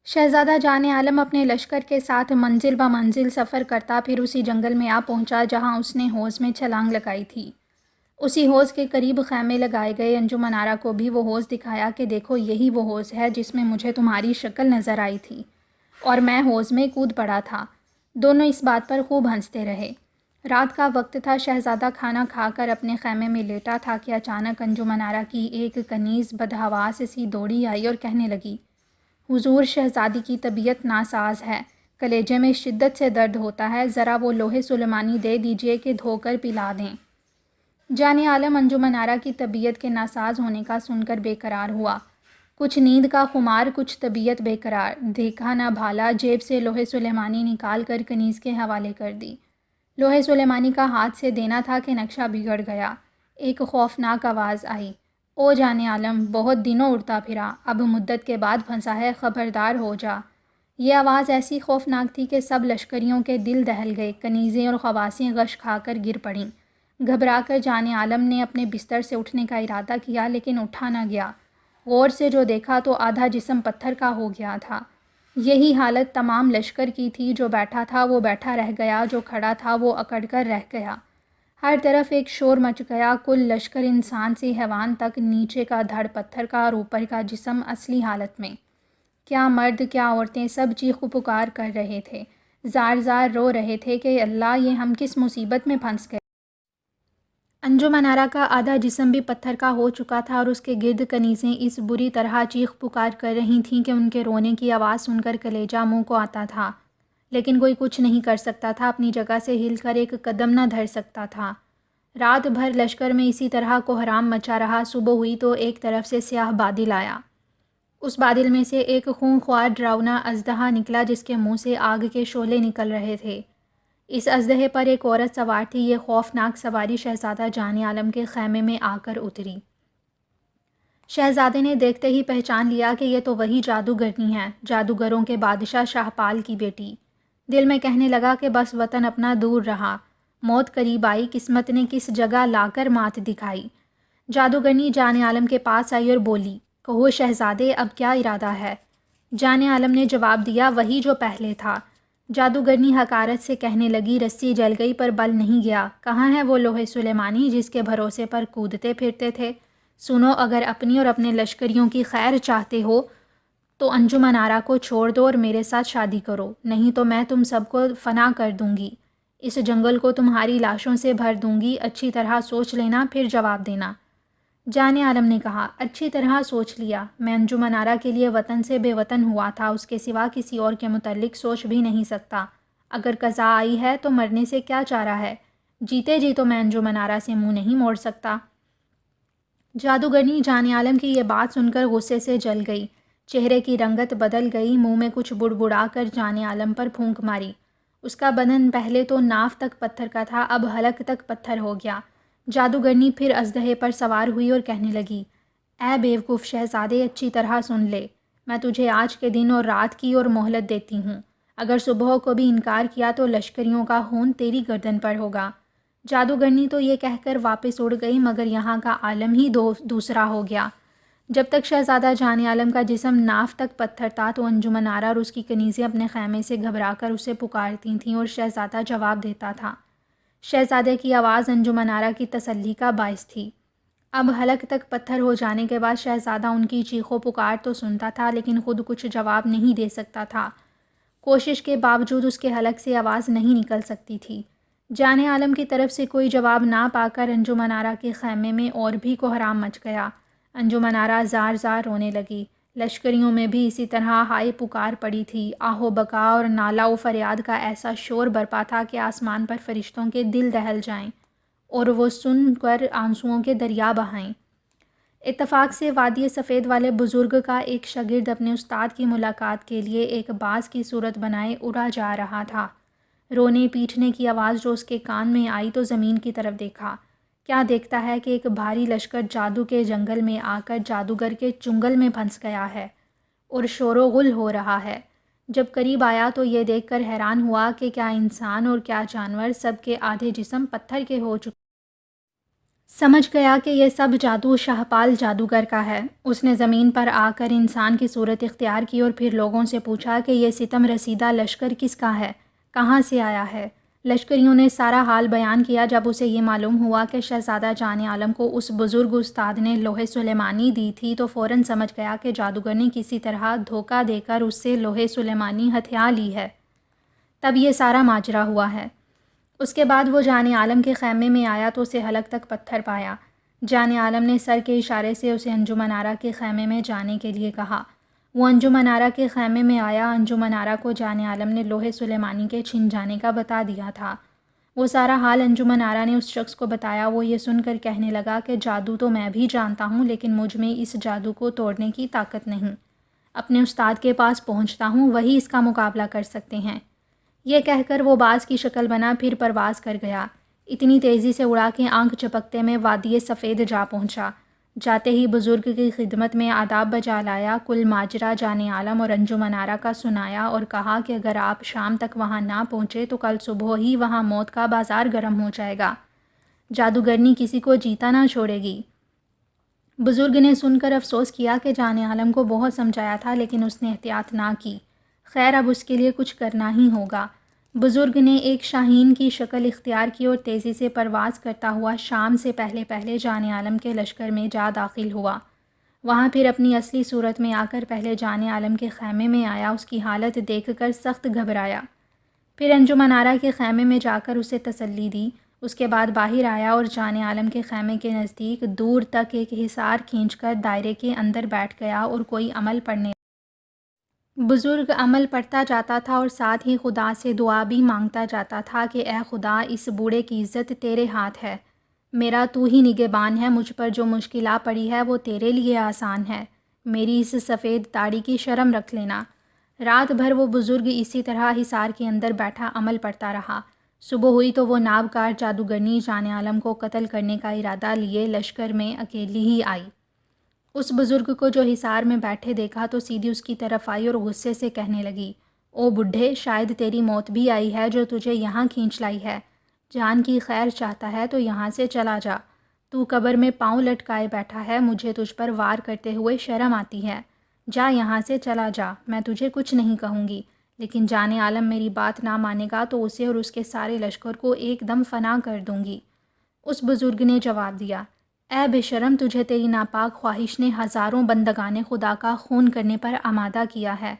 شہزادہ جان عالم اپنے لشکر کے ساتھ منزل بہ منزل سفر کرتا پھر اسی جنگل میں آ پہنچا جہاں اس نے حوض میں چھلانگ لگائی تھی۔ اسی حوض کے قریب خیمے لگائے گئے۔ انجمن آرا کو بھی وہ حوض دکھایا کہ دیکھو یہی وہ حوض ہے جس میں مجھے تمہاری شکل نظر آئی تھی اور میں حوض میں کود پڑا تھا۔ دونوں اس بات پر خوب ہنستے رہے۔ رات کا وقت تھا، شہزادہ کھانا کھا کر اپنے خیمے میں لیٹا تھا کہ اچانک انجمن آرا کی ایک کنیز بدحواس سی دوڑی آئی اور کہنے لگی، حضور شہزادی کی طبیعت ناساز ہے، کلیجے میں شدت سے درد ہوتا ہے، ذرا وہ لوہے سلیمانی دے دیجئے کہ دھو کر پلا دیں۔ جان عالم انجمن آرا کی طبیعت کے ناساز ہونے کا سن کر بے قرار ہوا۔ کچھ نیند کا خمار، کچھ طبیعت بے قرار، دیکھا نہ بھالا، جیب سے لوہے سلیمانی نکال کر کنیز کے حوالے کر دی۔ لوہے سلیمانی کا ہاتھ سے دینا تھا کہ نقشہ بگڑ گیا۔ ایک خوفناک آواز آئی، او جان عالم، بہت دنوں اڑتا پھرا، اب مدت کے بعد پھنسا ہے، خبردار ہو جا۔ یہ آواز ایسی خوفناک تھی کہ سب لشکریوں کے دل دہل گئے، کنیزیں اور خواسیں غش کھا کر گر پڑیں۔ گھبرا کر جان عالم نے اپنے بستر سے اٹھنے کا ارادہ کیا لیکن اٹھا نہ گیا۔ غور سے جو دیکھا تو آدھا جسم پتھر کا ہو گیا تھا۔ یہی حالت تمام لشکر کی تھی، جو بیٹھا تھا وہ بیٹھا رہ گیا، جو کھڑا تھا وہ اکڑ کر رہ گیا۔ ہر طرف ایک شور مچ گیا، کل لشکر انسان سے حیوان تک، نیچے کا دھڑ پتھر کا اور اوپر کا جسم اصلی حالت میں۔ کیا مرد کیا عورتیں سب چیخ پکار کر رہے تھے، زار زار رو رہے تھے کہ اللہ، یہ ہم کس مصیبت میں پھنس گئے۔ انجمن آرا کا آدھا جسم بھی پتھر کا ہو چکا تھا اور اس کے گرد کنیزیں اس بری طرح چیخ پکار کر رہی تھیں کہ ان کے رونے کی آواز سن کر کلیجہ منہ کو آتا تھا، لیکن کوئی کچھ نہیں کر سکتا تھا، اپنی جگہ سے ہل کر ایک قدم نہ دھر سکتا تھا۔ رات بھر لشکر میں اسی طرح کوہرام مچا رہا۔ صبح ہوئی تو ایک طرف سے سیاہ بادل آیا۔ اس بادل میں سے ایک خونخوار ڈراؤنا اژدہا نکلا جس کے منہ سے آگ کے شعلے نکل رہے تھے۔ اس اژدہے پر ایک عورت سوار تھی۔ یہ خوفناک سواری شہزادہ جان عالم کے خیمے میں آ کر اتری۔ شہزادے نے دیکھتے ہی پہچان لیا کہ یہ تو وہی جادوگرنی ہے، جادوگروں کے بادشاہ شاہپال کی بیٹی۔ دل میں کہنے لگا کہ بس وطن اپنا دور رہا، موت قریب آئی، قسمت نے کس جگہ لا کر مات دکھائی۔ جادوگرنی جان عالم کے پاس آئی اور بولی، کہو شہزادے، اب کیا ارادہ ہے؟ جان عالم نے جواب دیا، وہی جو پہلے تھا۔ جادوگرنی حقارت سے کہنے لگی، رسی جل گئی پر بل نہیں گیا، کہاں ہے وہ لوہے سلیمانی جس کے بھروسے پر کودتے پھرتے تھے؟ سنو، اگر اپنی اور اپنے لشکریوں کی خیر چاہتے ہو تو انجمن آرا کو چھوڑ دو اور میرے ساتھ شادی کرو، نہیں تو میں تم سب کو فنا کر دوں گی، اس جنگل کو تمہاری لاشوں سے بھر دوں گی، اچھی طرح سوچ لینا پھر جواب دینا۔ جان عالم نے کہا، اچھی طرح سوچ لیا، میں انجمن آرا کے لیے وطن سے بے وطن ہوا تھا، اس کے سوا کسی اور کے متعلق سوچ بھی نہیں سکتا۔ اگر قضا آئی ہے تو مرنے سے کیا چارہ ہے، جیتے جی تو میں انجمن آرا سے منہ نہیں موڑ سکتا۔ جادوگرنی جان عالم کی یہ بات سن کر غصے سے جل گئی، چہرے کی رنگت بدل گئی، منہ میں کچھ بڑبڑا کر جان عالم پر پھونک ماری۔ اس کا بدن پہلے تو ناف تک پتھر کا تھا، اب حلق تک پتھر ہو گیا۔ جادوگرنی پھر اژدہے پر سوار ہوئی اور کہنے لگی، اے بیوقوف شہزادے، اچھی طرح سن لے، میں تجھے آج کے دن اور رات کی اور مہلت دیتی ہوں، اگر صبح کو بھی انکار کیا تو لشکریوں کا خون تیری گردن پر ہوگا۔ جادوگرنی تو یہ کہہ کر واپس اڑ گئی، مگر یہاں کا عالم ہی دوسرا ہو گیا۔ جب تک شہزادہ جان عالم کا جسم ناف تک پتھر تھا تو انجمن آرا اور اس کی کنیزیں اپنے خیمے سے گھبرا کر اسے پکارتی تھیں اور شہزادہ جواب دیتا تھا۔ شہزادے کی آواز انجمن آرا کی تسلی کا باعث تھی۔ اب حلق تک پتھر ہو جانے کے بعد شہزادہ ان کی چیخو پکار تو سنتا تھا لیکن خود کچھ جواب نہیں دے سکتا تھا۔ کوشش کے باوجود اس کے حلق سے آواز نہیں نکل سکتی تھی۔ جان عالم کی طرف سے کوئی جواب نہ پا کر انجمن آرا کے خیمے میں اور بھی کوہرام مچ گیا۔ انجمن آرا زار زار رونے لگی۔ لشکریوں میں بھی اسی طرح ہائے پکار پڑی تھی، آہ و بکا اور نالہ و فریاد کا ایسا شور برپا تھا کہ آسمان پر فرشتوں کے دل دہل جائیں اور وہ سن کر آنسوؤں کے دریا بہائیں۔ اتفاق سے وادی سفید والے بزرگ کا ایک شاگرد اپنے استاد کی ملاقات کے لیے ایک باز کی صورت بنائے اڑا جا رہا تھا۔ رونے پیٹنے کی آواز جو اس کے کان میں آئی تو زمین کی طرف دیکھا۔ کیا دیکھتا ہے کہ ایک بھاری لشکر جادو کے جنگل میں آ کر جادوگر کے چنگل میں پھنس گیا ہے اور شور و غل ہو رہا ہے۔ جب قریب آیا تو یہ دیکھ کر حیران ہوا کہ کیا انسان اور کیا جانور، سب کے آدھے جسم پتھر کے ہو چکے۔ سمجھ گیا کہ یہ سب جادو شاہپال جادوگر کا ہے۔ اس نے زمین پر آ کر انسان کی صورت اختیار کی اور پھر لوگوں سے پوچھا کہ یہ ستم رسیدہ لشکر کس کا ہے، کہاں سے آیا ہے۔ لشکریوں نے سارا حال بیان کیا۔ جب اسے یہ معلوم ہوا کہ شہزادہ جان عالم کو اس بزرگ استاد نے لوح سلیمانی دی تھی تو فوراً سمجھ گیا کہ جادوگر نے کسی طرح دھوکہ دے کر اس سے لوح سلیمانی ہتھیا لی ہے۔ تب یہ سارا ماجرا ہوا ہے۔ اس کے بعد وہ جان عالم کے خیمے میں آیا تو اسے حلق تک پتھر پایا۔ جان عالم نے سر کے اشارے سے اسے انجمن آرا کے خیمے میں جانے کے لیے کہا۔ وہ انجمن آرا کے خیمے میں آیا۔ انجمن آرا کو جان عالم نے لوح سلیمانی کے چھن جانے کا بتا دیا تھا۔ وہ سارا حال انجمن آرا نے اس شخص کو بتایا۔ وہ یہ سن کر کہنے لگا کہ جادو تو میں بھی جانتا ہوں، لیکن مجھ میں اس جادو کو توڑنے کی طاقت نہیں۔ اپنے استاد کے پاس پہنچتا ہوں، وہی اس کا مقابلہ کر سکتے ہیں۔ یہ کہہ کر وہ باز کی شکل بنا پھر پرواز کر گیا۔ اتنی تیزی سے اڑا کہ آنکھ جھپکتے میں وادی سفید جا پہنچا۔ جاتے ہی بزرگ کی خدمت میں آداب بجا لایا، کل ماجرا جان عالم اور انجمن آرا کا سنایا اور کہا کہ اگر آپ شام تک وہاں نہ پہنچے تو کل صبح ہی وہاں موت کا بازار گرم ہو جائے گا۔ جادوگرنی کسی کو جیتا نہ چھوڑے گی۔ بزرگ نے سن کر افسوس کیا کہ جان عالم کو بہت سمجھایا تھا لیکن اس نے احتیاط نہ کی۔ خیر اب اس کے لیے کچھ کرنا ہی ہوگا۔ بزرگ نے ایک شاہین کی شکل اختیار کی اور تیزی سے پرواز کرتا ہوا شام سے پہلے جان عالم کے لشکر میں جا داخل ہوا۔ وہاں پھر اپنی اصلی صورت میں آ کر پہلے جان عالم کے خیمے میں آیا۔ اس کی حالت دیکھ کر سخت گھبرایا۔ پھر انجمن آرا کے خیمے میں جا کر اسے تسلی دی۔ اس کے بعد باہر آیا اور جان عالم کے خیمے کے نزدیک دور تک ایک حصار کھینچ کر دائرے کے اندر بیٹھ گیا اور کوئی عمل پڑھنے بزرگ عمل پڑھتا جاتا تھا اور ساتھ ہی خدا سے دعا بھی مانگتا جاتا تھا کہ اے خدا، اس بوڑھے کی عزت تیرے ہاتھ ہے، میرا تو ہی نگہبان ہے، مجھ پر جو مشکل آ پڑی ہے وہ تیرے لیے آسان ہے، میری اس سفید داڑھی کی شرم رکھ لینا۔ رات بھر وہ بزرگ اسی طرح حصار کے اندر بیٹھا عمل پڑھتا رہا۔ صبح ہوئی تو وہ نابکار جادوگرنی جان عالم کو قتل کرنے کا ارادہ لیے لشکر میں اکیلی ہی آئی۔ اس بزرگ کو جو حصار میں بیٹھے دیکھا تو سیدھی اس کی طرف آئی اور غصے سے کہنے لگی، او بڈھے، شاید تیری موت بھی آئی ہے جو تجھے یہاں کھینچ لائی ہے۔ جان کی خیر چاہتا ہے تو یہاں سے چلا جا۔ تو قبر میں پاؤں لٹکائے بیٹھا ہے، مجھے تجھ پر وار کرتے ہوئے شرم آتی ہے۔ جا یہاں سے چلا جا، میں تجھے کچھ نہیں کہوں گی، لیکن جان عالم میری بات نہ مانے گا تو اسے اور اس کے سارے لشکر کو ایک دم فنا کر دوں گی۔ اس بزرگ نے جواب دیا، اے بے شرم، تجھے تیری ناپاک خواہش نے ہزاروں بندگان خدا کا خون کرنے پر آمادہ کیا ہے،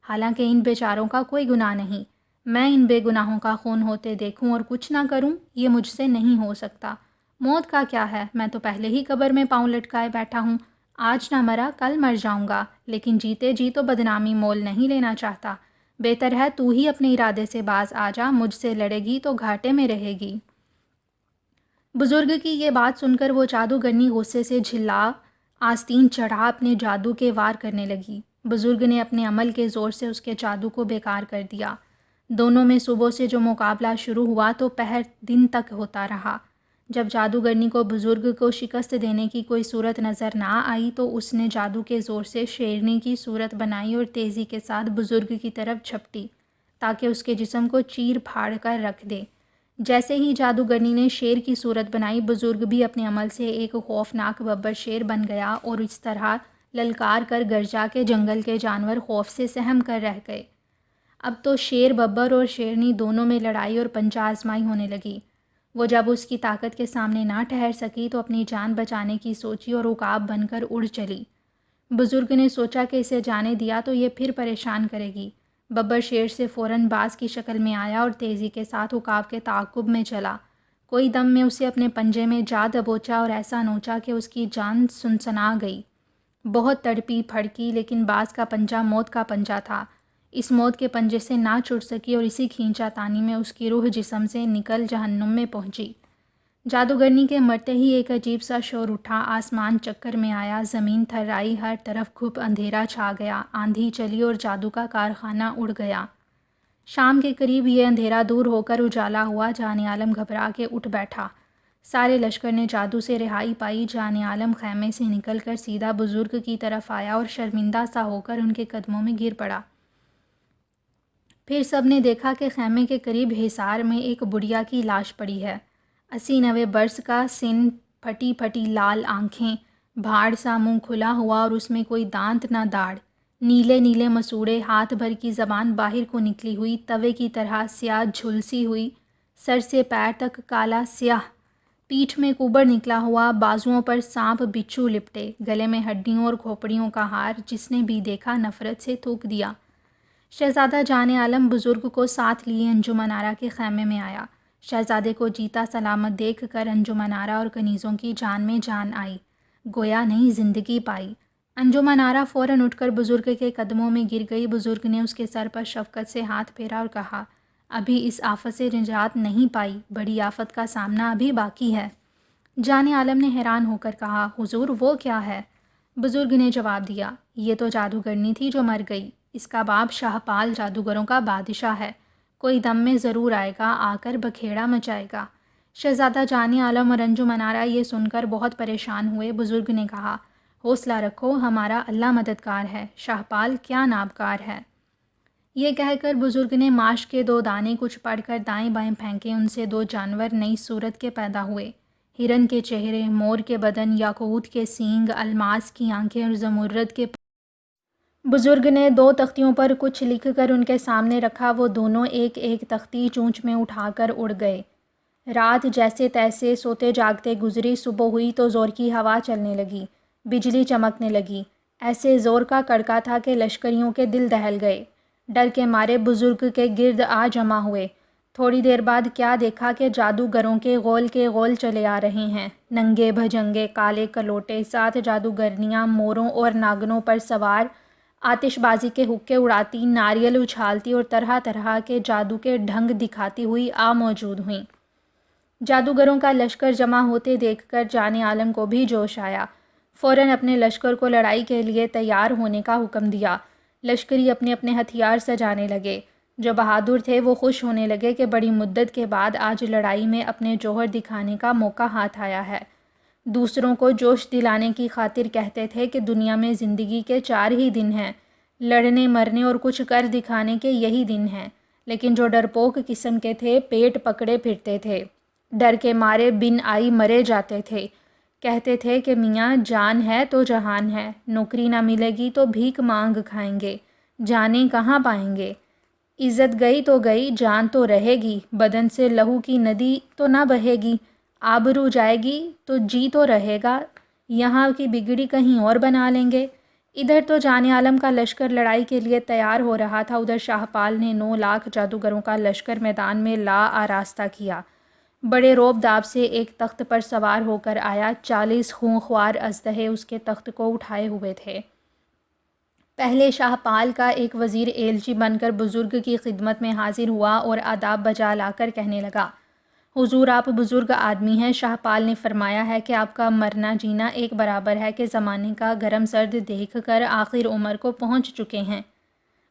حالانکہ ان بیچاروں کا کوئی گناہ نہیں۔ میں ان بے گناہوں کا خون ہوتے دیکھوں اور کچھ نہ کروں، یہ مجھ سے نہیں ہو سکتا۔ موت کا کیا ہے، میں تو پہلے ہی قبر میں پاؤں لٹکائے بیٹھا ہوں، آج نہ مرا کل مر جاؤں گا، لیکن جیتے جی تو بدنامی مول نہیں لینا چاہتا۔ بہتر ہے تو ہی اپنے ارادے سے باز آ جا، مجھ سے لڑے گی تو گھاٹے میں رہے گی۔ بزرگ کی یہ بات سن کر وہ جادوگرنی غصے سے جھلا آستین چڑھا اپنے جادو کے وار کرنے لگی۔ بزرگ نے اپنے عمل کے زور سے اس کے جادو کو بیکار کر دیا۔ دونوں میں صبح سے جو مقابلہ شروع ہوا تو پہر دن تک ہوتا رہا۔ جب جادوگرنی کو بزرگ کو شکست دینے کی کوئی صورت نظر نہ آئی تو اس نے جادو کے زور سے شیرنی کی صورت بنائی اور تیزی کے ساتھ بزرگ کی طرف جھپٹی تاکہ اس کے جسم کو چیر پھاڑ کر رکھ دے۔ جیسے ہی جادوگرنی نے شیر کی صورت بنائی، بزرگ بھی اپنے عمل سے ایک خوفناک ببر شیر بن گیا اور اس طرح للکار کر گرجا کے جنگل کے جانور خوف سے سہم کر رہ گئے۔ اب تو شیر ببر اور شیرنی دونوں میں لڑائی اور پنجہ آزمائی ہونے لگی۔ وہ جب اس کی طاقت کے سامنے نہ ٹھہر سکی تو اپنی جان بچانے کی سوچی اور عقاب بن کر اڑ چلی۔ بزرگ نے سوچا کہ اسے جانے دیا تو یہ پھر پریشان کرے گی۔ ببر شیر سے فوراً باز کی شکل میں آیا اور تیزی کے ساتھ عقاب کے تعاقب میں چلا۔ کوئی دم میں اسے اپنے پنجے میں جا دبوچا اور ایسا نوچا کہ اس کی جان سنسنا گئی۔ بہت تڑپی پھڑکی، لیکن باز کا پنجہ موت کا پنجہ تھا۔ اس موت کے پنجے سے نہ چھٹ سکی اور اسی کھینچا تانی میں اس کی روح جسم سے نکل جہنم میں پہنچی۔ جادوگرنی کے مرتے ہی ایک عجیب سا شور اٹھا، آسمان چکر میں آیا، زمین تھرائی، ہر طرف گھپ اندھیرا چھا گیا، آندھی چلی اور جادو کا کارخانہ اڑ گیا۔ شام کے قریب یہ اندھیرا دور ہو کر اجالا ہوا۔ جان عالم گھبرا کے اٹھ بیٹھا۔ سارے لشکر نے جادو سے رہائی پائی۔ جان عالم خیمے سے نکل کر سیدھا بزرگ کی طرف آیا اور شرمندہ سا ہو کر ان کے قدموں میں گر پڑا۔ پھر سب نے دیکھا کہ خیمے کے قریب حصار میں ایک بڑھیا کی لاش پڑی ہے۔ 80-90 برس کا، سن پھٹی پھٹی لال آنکھیں، بھاڑ سا منہ کھلا ہوا اور اس میں کوئی دانت نہ داڑھ، نیلے نیلے مسوڑے، ہاتھ بھر کی زبان باہر کو نکلی ہوئی، توے کی طرح سیاہ جھلسی ہوئی، سر سے پیر تک کالا سیاہ، پیٹھ میں کوبر نکلا ہوا، بازوؤں پر سانپ بچھو لپٹے، گلے میں ہڈیوں اور کھوپڑیوں کا ہار، جس نے بھی دیکھا نفرت سے تھوک دیا۔ شہزادہ جان عالم بزرگ کو ساتھ لیے انجمن آرا کے خیمے میں آیا۔ شہزادے کو جیتا سلامت دیکھ کر انجمن آرا اور کنیزوں کی جان میں جان آئی، گویا نئی زندگی پائی۔ انجمن آرا فوراً اٹھ کر بزرگ کے قدموں میں گر گئی۔ بزرگ نے اس کے سر پر شفقت سے ہاتھ پھیرا اور کہا، ابھی اس آفت سے نجات نہیں پائی، بڑی آفت کا سامنا ابھی باقی ہے۔ جان عالم نے حیران ہو کر کہا، حضور وہ کیا ہے؟ بزرگ نے جواب دیا، یہ تو جادوگرنی تھی جو مر گئی، اس کا باپ شاہپال جادوگروں کا بادشاہ ہے، کوئی دم میں ضرور آئے گا، آ کر بکھیڑا مچائے گا۔ شہزادہ جان عالم اور انجمن آرا یہ سن کر بہت پریشان ہوئے۔ بزرگ نے کہا، حوصلہ رکھو، ہمارا اللہ مددگار ہے، شاہپال کیا نابکار ہے۔ یہ کہہ کر بزرگ نے ماش کے 2 دانے کچھ پڑھ کر دائیں بائیں پھینکے۔ ان سے 2 جانور نئی صورت کے پیدا ہوئے، ہرن کے چہرے، مور کے بدن، یاقوت کے سینگ، الماس کی آنکھیں اور زمرد کے بزرگ نے 2 تختیوں پر کچھ لکھ کر ان کے سامنے رکھا، وہ دونوں ایک ایک تختی چونچ میں اٹھا کر اڑ گئے۔ رات جیسے تیسے سوتے جاگتے گزری، صبح ہوئی تو زور کی ہوا چلنے لگی، بجلی چمکنے لگی، ایسے زور کا کڑکا تھا کہ لشکریوں کے دل دہل گئے، ڈر کے مارے بزرگ کے گرد آ جمع ہوئے۔ تھوڑی دیر بعد کیا دیکھا کہ جادوگروں کے غول چلے آ رہے ہیں، ننگے بھجنگے، کالے کلوٹے، 7 جادوگرنیاں موروں اور ناگنوں پر سوار، آتش بازی کے حقے اڑاتی، ناریل اچھالتی اور طرح طرح کے جادو کے ڈھنگ دکھاتی ہوئی آ موجود ہوئیں۔ جادوگروں کا لشکر جمع ہوتے دیکھ کر جان عالم کو بھی جوش آیا، فوراً اپنے لشکر کو لڑائی کے لیے تیار ہونے کا حکم دیا۔ لشکری اپنے اپنے ہتھیار سجانے لگے۔ جو بہادر تھے وہ خوش ہونے لگے کہ بڑی مدت کے بعد آج لڑائی میں اپنے جوہر دکھانے کا موقع ہاتھ آیا ہے۔ دوسروں کو جوش دلانے کی خاطر کہتے تھے کہ دنیا میں زندگی کے 4 ہی دن ہیں، لڑنے مرنے اور کچھ کر دکھانے کے یہی دن ہیں، لیکن جو ڈرپوک قسم کے تھے پیٹ پکڑے پھرتے تھے، ڈر کے مارے بن آئی مرے جاتے تھے، کہتے تھے کہ میاں جان ہے تو جہان ہے، نوکری نہ ملے گی تو بھیک مانگ کھائیں گے، جانیں کہاں پائیں گے، عزت گئی تو گئی، جان تو رہے گی، بدن سے لہو کی ندی تو نہ بہے گی، آبرو جائے گی تو جی تو رہے گا، یہاں کی بگڑی کہیں اور بنا لیں گے۔ ادھر تو جان عالم کا لشکر لڑائی کے لیے تیار ہو رہا تھا، ادھر شاہپال نے 9 لاکھ جادوگروں کا لشکر میدان میں لا آراستہ کیا۔ بڑے روب داب سے ایک تخت پر سوار ہو کر آیا، 40 خونخوار اژدہے اس کے تخت کو اٹھائے ہوئے تھے۔ پہلے شاہپال کا ایک وزیر ایلچی بن کر بزرگ کی خدمت میں حاضر ہوا اور آداب بجا لا کر کہنے لگا، حضور آپ بزرگ آدمی ہیں، شاہپال نے فرمایا ہے کہ آپ کا مرنا جینا ایک برابر ہے کہ زمانے کا گرم سرد دیکھ کر آخر عمر کو پہنچ چکے ہیں،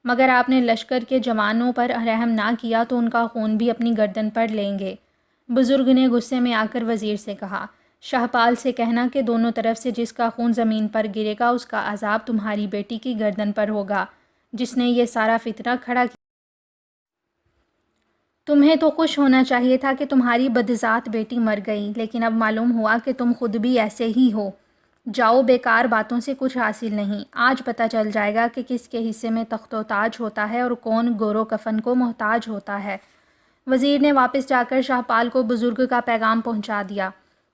مگر آپ نے لشکر کے جوانوں پر رحم نہ کیا تو ان کا خون بھی اپنی گردن پر لیں گے۔ بزرگ نے غصے میں آ کر وزیر سے کہا، شاہپال سے کہنا کہ دونوں طرف سے جس کا خون زمین پر گرے گا اس کا عذاب تمہاری بیٹی کی گردن پر ہوگا، جس نے یہ سارا فتنہ کھڑا کیا۔ تمہیں تو خوش ہونا چاہیے تھا کہ تمہاری بدذات بیٹی مر گئی، لیکن اب معلوم ہوا کہ تم خود بھی ایسے ہی ہو۔ جاؤ، بیکار باتوں سے کچھ حاصل نہیں، آج پتہ چل جائے گا کہ کس کے حصے میں تخت و تاج ہوتا ہے اور کون گور و کفن کو محتاج ہوتا ہے۔ وزیر نے واپس جا کر شاہپال کو بزرگ کا پیغام پہنچا دیا۔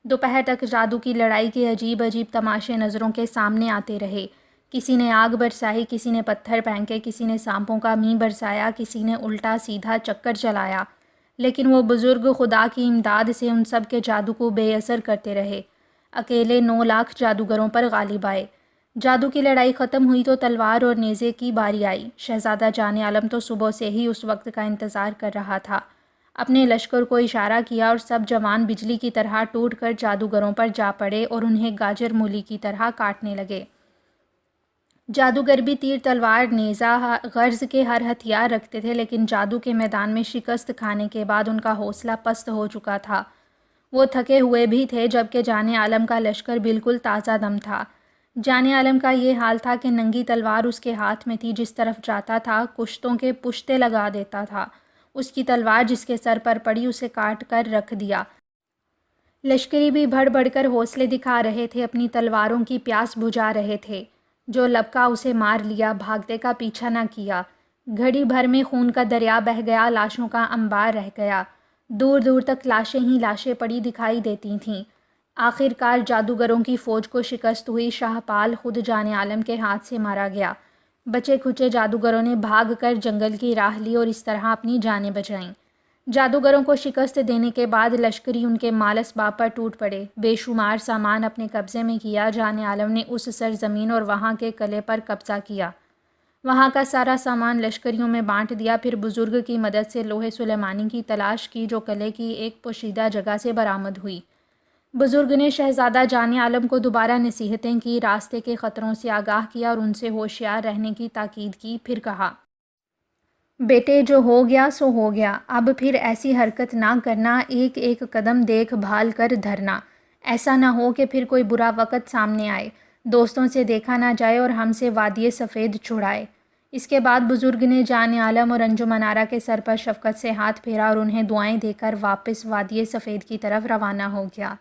دوپہر تک جادو کی لڑائی کے عجیب عجیب تماشے نظروں کے سامنے آتے رہے، کسی نے آگ برسائی، کسی نے پتھر پھینکے، کسی نے سانپوں کا مینہ برسایا، کسی نے الٹا سیدھا چکر چلایا، لیکن وہ بزرگ خدا کی امداد سے ان سب کے جادو کو بے اثر کرتے رہے، اکیلے 9 لاکھ جادوگروں پر غالب آئے۔ جادو کی لڑائی ختم ہوئی تو تلوار اور نیزے کی باری آئی۔ شہزادہ جان عالم تو صبح سے ہی اس وقت کا انتظار کر رہا تھا، اپنے لشکر کو اشارہ کیا اور سب جوان بجلی کی طرح ٹوٹ کر جادوگروں پر جا پڑے اور انہیں گاجر مولی کی طرح کاٹنے لگے۔ جادوگر بھی تیر تلوار نیزہ غرض کے ہر ہتھیار رکھتے تھے، لیکن جادو کے میدان میں شکست کھانے کے بعد ان کا حوصلہ پست ہو چکا تھا، وہ تھکے ہوئے بھی تھے، جبکہ جان عالم کا لشکر بالکل تازہ دم تھا۔ جان عالم کا یہ حال تھا کہ ننگی تلوار اس کے ہاتھ میں تھی، جس طرف جاتا تھا کشتوں کے پشتے لگا دیتا تھا، اس کی تلوار جس کے سر پر پڑی اسے کاٹ کر رکھ دیا۔ لشکری بھی بڑھ بڑھ کر حوصلے دکھا رہے تھے، اپنی تلواروں کی پیاس بجھا رہے تھے۔ جو لبکا اسے مار لیا، بھاگتے کا پیچھا نہ کیا۔ گھڑی بھر میں خون کا دریا بہہ گیا، لاشوں کا انبار رہ گیا۔ دور دور تک لاشیں ہی لاشیں پڑی دکھائی دیتی تھیں۔ آخر کار جادوگروں کی فوج کو شکست ہوئی، شاہپال خود جان عالم کے ہاتھ سے مارا گیا۔ بچے کھچے جادوگروں نے بھاگ کر جنگل کی راہ لی اور اس طرح اپنی جانیں بچائیں۔ جادوگروں کو شکست دینے کے بعد لشکری ان کے مال اسباب پر ٹوٹ پڑے، بے شمار سامان اپنے قبضے میں کیا۔ جان عالم نے اس سرزمین اور وہاں کے قلعے پر قبضہ کیا۔ وہاں کا سارا سامان لشکریوں میں بانٹ دیا، پھر بزرگ کی مدد سے لوح سلیمانی کی تلاش کی جو قلعے کی ایک پوشیدہ جگہ سے برآمد ہوئی۔ بزرگ نے شہزادہ جان عالم کو دوبارہ نصیحتیں کی، راستے کے خطروں سے آگاہ کیا اور ان سے ہوشیار رہنے کی تاکید کی، پھر کہا، بیٹے جو ہو گیا سو ہو گیا، اب پھر ایسی حرکت نہ کرنا، ایک ایک قدم دیکھ بھال کر دھرنا، ایسا نہ ہو کہ پھر کوئی برا وقت سامنے آئے، دوستوں سے دیکھا نہ جائے اور ہم سے وادی سفید چھڑائے۔ اس کے بعد بزرگ نے جان عالم اور انجمن آرا کے سر پر شفقت سے ہاتھ پھیرا اور انہیں دعائیں دے کر واپس وادی سفید کی طرف روانہ ہو گیا۔